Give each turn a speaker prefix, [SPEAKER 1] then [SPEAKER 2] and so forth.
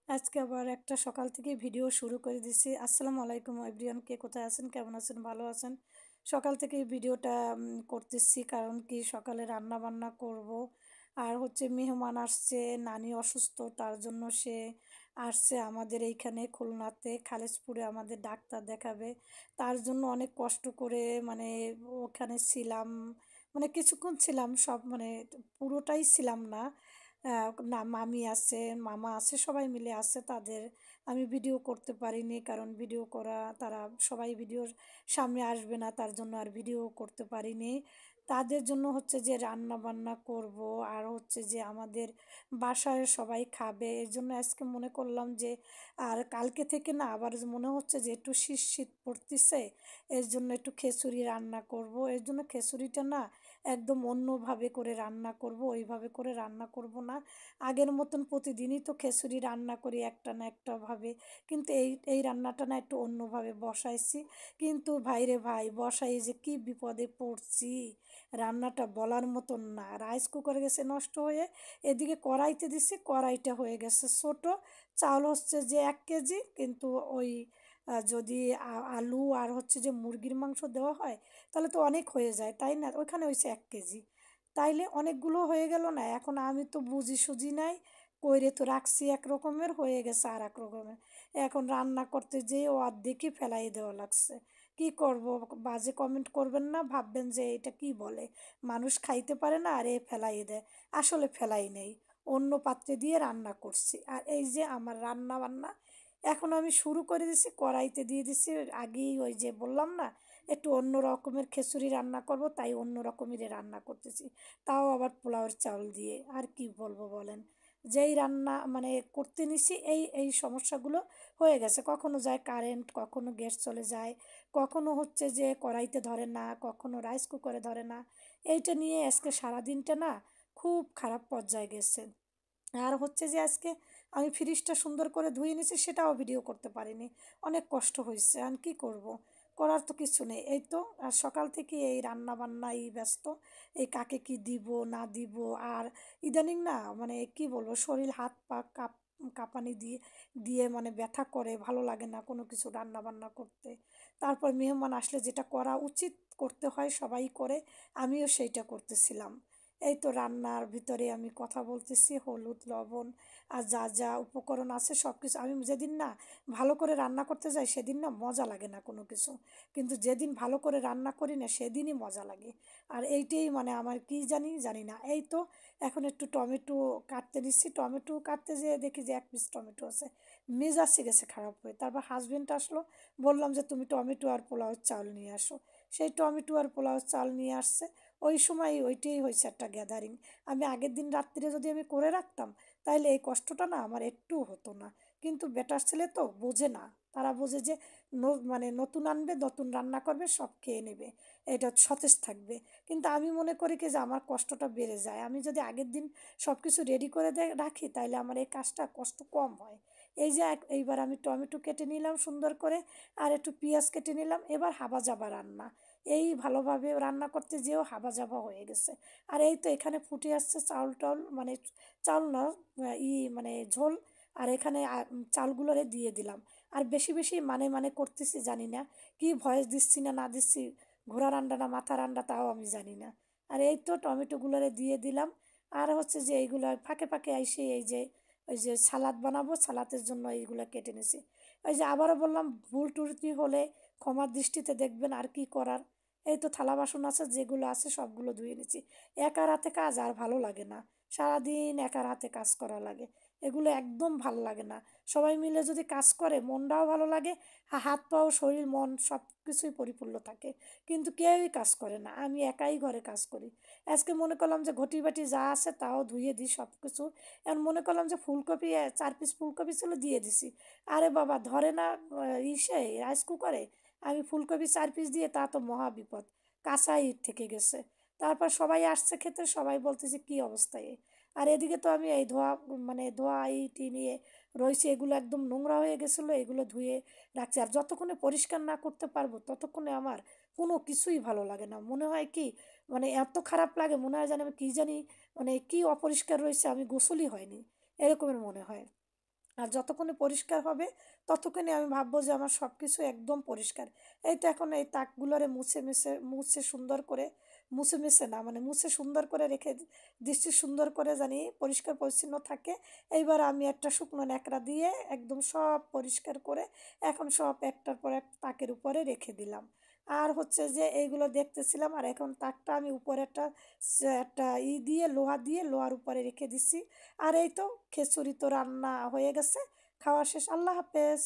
[SPEAKER 1] আজকে আবার একটা সকাল থেকে ভিডিও শুরু করে দিছি। আসসালামু আলাইকুম এভরিওয়ান, কে কোথায় আছেন, কেমন আছেন, ভালো আছেন? সকাল থেকে এই ভিডিওটা করতেছি কারণ কি সকালে রান্না বান্না করব। আর হচ্ছে মেহমান আসছে, নানি অসুস্থ, তার জন্য সে আসছে আমাদের এইখানে খুলনাতে খালিশপুরে আমাদের ডাক্তার দেখাবে। তার জন্য অনেক কষ্ট করে মানে ওখানে ছিলাম, মানে কিছুক্ষণ ছিলাম, সব মানে পুরোটাই ছিলাম না। না, মামি আছে, মামা আছে, সবাই মিলে আছে। তাদের আমি ভিডিও করতে পারিনি কারণ ভিডিও করা, তারা সবাই ভিডিওর সামনে আসবে না, তার জন্য আর ভিডিও করতে পারিনি। তাদের জন্য হচ্ছে যে রান্না বান্না করব, আর হচ্ছে যে আমাদের বাসায় সবাই খাবে, এর জন্য আজকে মনে করলাম যে আর কালকে থেকে না আবার মনে হচ্ছে যে একটু শীত শীত পড়তিছে, এর জন্য একটু খিচুড়ি রান্না করব। এর জন্য খিচুড়িটা না একদম অন্যভাবে করে রান্না করব, ওইভাবে করে রান্না করব না। আগের মতন প্রতিদিনই তো খিচুড়ি রান্না করি একটা না একটা ভাবে, কিন্তু এই এই রান্নাটা না একটু অন্যভাবে বসাইছি। কিন্তু ভাইরে ভাই, বসাই যে কি বিপদে পড়ছি, রান্নাটা বলার মতন না। রাইস কুকার গেছে নষ্ট হয়ে, এদিকে কড়াইতে দিছি, কড়াইটা হয়ে গেছে ছোট। চাল হচ্ছে যে 1 কেজি, কিন্তু ওই যদি আলু আর হচ্ছে যে মুরগির মাংস দেওয়া হয় তাহলে তো অনেক হয়ে যায়, তাই না? ওইখানে হয়েছে 1 কেজি, তাইলে অনেকগুলো হয়ে গেল না। এখন আমি তো বুঝি সুঝি নাই, কইরে তো রাখছি এক রকমের, হয়ে গেছে আর এক রকমের। এখন রান্না করতে যেয়ে অর্ধেকই ফেলাই দেওয়া লাগছে। কি করব? বাজে কমেন্ট করবেন না, ভাববেন যে এটা কি বলে, মানুষ খাইতে পারে না আর এ ফেলাই দেয়। আসলে ফেলাই নেই, অন্য পাত্রে দিয়ে রান্না করছি। আর এই যে আমার রান্না বান্না এখন আমি শুরু করে দিছি, কড়াইতে দিয়ে দিছি। আগেই ওই যে বললাম না একটু অন্য রকমের খিচুড়ি রান্না করব, তাই অন্য রকমেরই রান্না করতেছি, তাও আবার পোলাওয়ের চাউল দিয়ে। আর কি বলবো বলেন, যেই রান্না মানে করতে নিছি এই এই সমস্যাগুলো হয়ে গেছে। কখনো যায় কারেন্ট, কখনো গ্যাস চলে যায়, কখনো হচ্ছে যে কড়াইতে ধরে না, কখনো রাইস কুকারে ধরে না। এইটা নিয়ে আজকে সারাদিনটা না খুব খারাপ পর্যায়ে গেছে। আর হচ্ছে যে আজকে আমি ফ্রিজটা সুন্দর করে ধুয়ে নিয়েছি, সেটাও ভিডিও করতে পারিনি। অনেক কষ্ট হয়েছে, আর কি করব, করার তো কিছু নেই। এই তো আর সকাল থেকে এই রান্না বান্না এই ব্যস্ত, এই কাকে কি দিব না দিব। আর ইদানিং না মানে কি বলবো, শরীর হাত পা কাঁপানি দিয়ে দিয়ে মানে ব্যথা করে, ভালো লাগে না কোনো কিছু রান্না বান্না করতে। তারপর মেহমান আসলে যেটা করা উচিত করতে হয় সবাই করে, আমিও সেইটা করতেছিলাম। এই তো রান্নার ভিতরে আমি কথা বলতেছি, হলুদ লবণ আর যা যা উপকরণ আছে সব কিছু। আমি যেদিন না ভালো করে রান্না করতে যাই সেদিন না মজা লাগে না কোনো কিছু, কিন্তু যেদিন ভালো করে রান্না করি না সেদিনই মজা লাগে। আর এইটাই মানে আমার কি জানি জানি না। এই তো এখন একটু টমেটো কাটতে দিচ্ছি, টমেটো কাটতে যেয়ে দেখি যে 1 পিস টমেটো আছে, মেজাজে গেছে খারাপ হয়ে। তারপর হাজবেন্ড আসলো, বললাম যে তুমি টমেটো আর পোলাওর চাল নিয়ে আসো। সেই টমেটো আর পোলাওর চাল নিয়ে আসছে। ওই সময় ওইটাই হয়েছে একটা গ্যাদারিং। আমি আগের দিন রাত্রিরে যদি আমি করে রাখতাম তাইলে এই কষ্টটা না আমার একটু হতো না। কিন্তু বেটার ছেলে তো বোঝে না, তারা বোঝে যে মানে নতুন আনবে, নতুন রান্না করবে, সব খেয়ে নেবে, এটা সতেজ থাকবে। কিন্তু আমি মনে করি কি যে আমার কষ্টটা বেড়ে যায়, আমি যদি আগের দিন সব কিছু রেডি করে রাখি তাইলে আমার এই কাজটা কষ্ট কম হয়। এই যে এইবার আমি টমেটো কেটে নিলাম সুন্দর করে, আর একটু পেঁয়াজ কেটে নিলাম, এবার হাবা জাবা রান্না। এই ভালোভাবে রান্না করতে যেও হাবাজাবা হয়ে গেছে। আর এই তো এখানে ফুটে আসছে চাউল টাউল, মানে চাউল না, মানে ঝোল। আর এখানে চালগুলোরে দিয়ে দিলাম। আর বেশি বেশি মানে মানে করতেছি, জানি না কি ভয়েস দিচ্ছি না না দিচ্ছি, ঘোড়া রান্না না মাথা রান্না তাও আমি জানি না। আর এই তো টমেটোগুলোরে দিয়ে দিলাম। আর হচ্ছে যে এইগুলো ফাঁকে ফাঁকে আইসে এই যে ওই যে সালাদ বানাবো, সালাদের জন্য এইগুলো কেটে নিছি। ওই যে আবারও বললাম, ভুল টুটি হলে ক্ষমার দৃষ্টিতে দেখবেন, আর কি করার। এই তো থালা বাসন আছে, যেগুলো আছে সবগুলো ধুয়ে নিচ্ছি। একার হাতে কাজ আর ভালো লাগে না, সারাদিন একার হাতে কাজ করা লাগে, এগুলো একদম ভালো লাগে না। সবাই মিলে যদি কাজ করে মনটাও ভালো লাগে, হাত পাও শরীর মন সব কিছুই পরিপূর্ণ থাকে। কিন্তু কেউই কাজ করে না, আমি একাই ঘরে কাজ করি। আজকে মনে করলাম যে ঘটি বাটি যা আছে তাও ধুয়ে দিই সব কিছু। এখন মনে করলাম যে ফুলকপি 4 পিস ফুলকপি ছিল, দিয়ে দিছি। আরে বাবা, ধরে না ইসে রাইস কুকারে। আমি ফুলকপি 4 পিস দিয়ে, তা তো মহা বিপদ, কাঁচা ইট থেকে গেছে। তারপর সবাই আসছে খেতে, সবাই বলতেছে কি অবস্থায় আর এদিকে তো আমি এই ধোয়া মানে ধোয়া ইটি নিয়ে রয়েছে, এগুলো একদম নোংরা হয়ে গেছিলো, এগুলো ধুয়ে রাখছি। আর যতক্ষণে পরিষ্কার না করতে পারবো ততক্ষণে আমার কোনো কিছুই ভালো লাগে না। মনে হয় কি, মানে এত খারাপ লাগে, মনে হয় যেন আমি কি জানি, মানে কি অপরিষ্কার রয়েছে, আমি গোসলই হয়নি, এরকমের মনে হয়। আর যতক্ষণে পরিষ্কার হবে ততক্ষণে আমি ভাববো যে আমার সব কিছু একদম পরিষ্কার। এই তো এখন এই তাকগুলোরে মুছে সুন্দর করে, মুছে না মানে মুছে সুন্দর করে রেখে দিচ্ছি, সুন্দর করে জানি পরিষ্কার পরিচ্ছন্ন থাকে। এইবার আমি একটা শুকনো ন্যাকড়া দিয়ে একদম সব পরিষ্কার করে এখন সব একটার পর এক তাকের উপরে রেখে দিলাম। আর হচ্ছে যে এইগুলো দেখতেছিলাম, আর এখন তাকটা আমি উপরে একটা দিয়ে লোহা দিয়ে লোহার উপরে রেখে দিছি। আর এই তো খিচুড়ি তো রান্না হয়ে গেছে, খাওয়া শেষ। আল্লাহ হাফেজ।